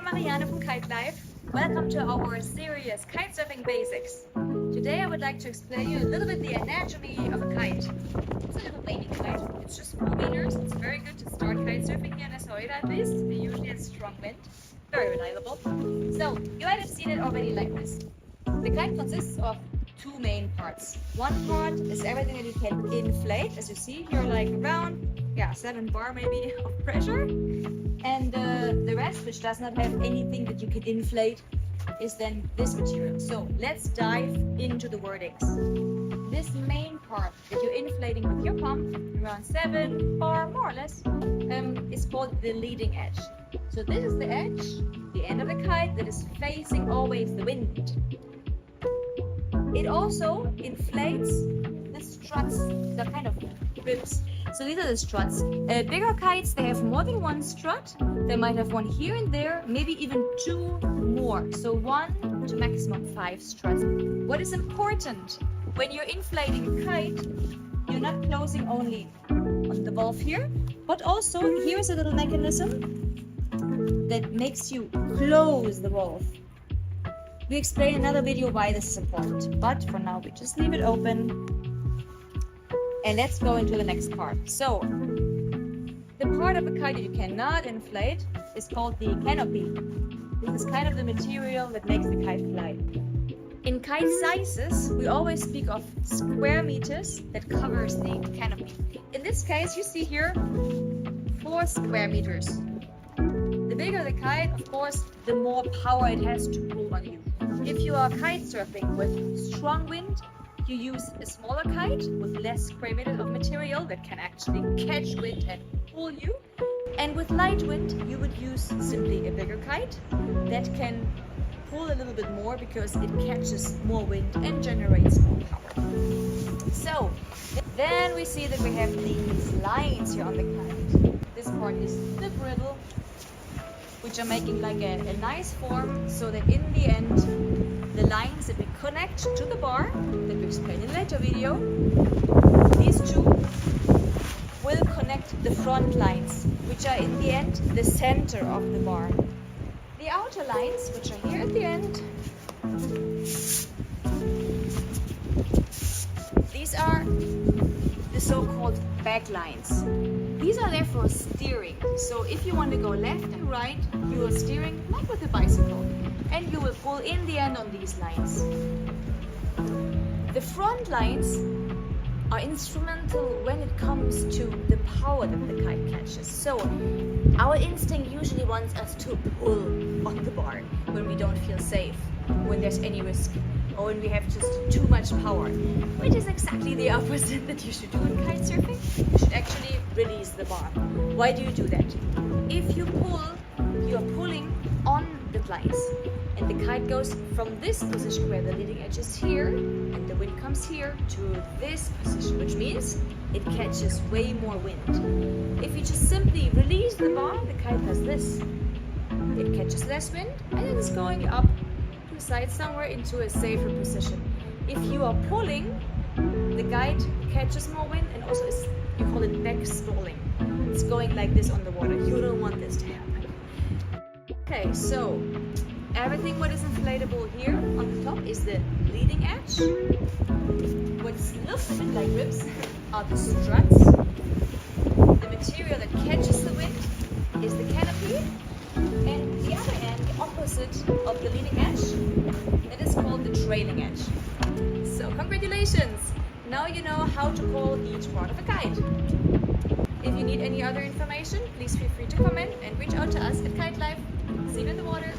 Marianne from Kite Life. Welcome to our series Kitesurfing Basics. Today I would like to explain you a little bit the anatomy of a kite. It's a little baby kite. It's just 4 meters. It's very good to start kitesurfing here in Astoria at least. We usually have strong wind. Very reliable. So you might have seen it already like this. The kite consists of 2 main parts. One part is everything that you can inflate. As you see here, like around 7 bar maybe of pressure. And the rest, which does not have anything that you can inflate, is then this material. So let's dive into the wordings. This main part that you're inflating with your pump, around 7 bar more or less, is called the leading edge. So this is the edge, the end of the kite that is facing always the wind. It also inflates the struts, the kind of ribs. So these are the struts. Bigger kites, they have more than 1 strut. They might have 1 here and there, maybe even 2 more. So 1 to maximum 5 struts. What is important when you're inflating a kite, you're not closing only on the valve here, but also here is a little mechanism that makes you close the valve. We explain in another video why this is important, but for now we just leave it open. And let's go into the next part. So, the part of a kite that you cannot inflate is called the canopy. This is kind of the material that makes the kite fly. In kite sizes, we always speak of square meters that covers the canopy. In this case, you see here 4 square meters. The bigger the kite, of course, the more power it has to pull on you. If you are kite surfing with strong wind, you use a smaller kite with less square meters of material that can actually catch wind and pull you. And with light wind, you would use simply a bigger kite that can pull a little bit more because it catches more wind and generates more power. So, then we see that we have these lines here on the kite. This part is the bridle, which are making like a nice form so that in the end, the lines that we connect to the bar, that we explain in a later video, these 2 will connect the front lines, which are in the end the center of the bar. The outer lines, which are here at the end, these are the so-called back lines. These are there for steering. So if you want to go left and right, you are steering like with a bicycle. And you will pull in the end on these lines. The front lines are instrumental when it comes to the power that the kite catches. So our instinct usually wants us to pull on the bar when we don't feel safe, when there's any risk, or when we have just too much power, which is exactly the opposite that you should do in kite surfing. You should actually release the bar. Why do you do that? If you pull, you are pulling on the lines, and the kite goes from this position where the leading edge is here and the wind comes here to this position, which means it catches way more wind. If you just simply release the bar, the kite does this. It catches less wind and it is going up to the side somewhere into a safer position. If you are pulling, the kite catches more wind and also is, you call it back stalling. It's going like this on the water. You don't want this to happen. Okay, so everything what is inflatable here on the top is the leading edge. What looks a bit like ribs are the struts. The material that catches the wind is the canopy. And the other end, the opposite of the leading edge, that is called the trailing edge. So congratulations! Now you know how to call each part of a kite. If you need any other information, please feel free to comment and reach out to us at Kite Life. See you in the water.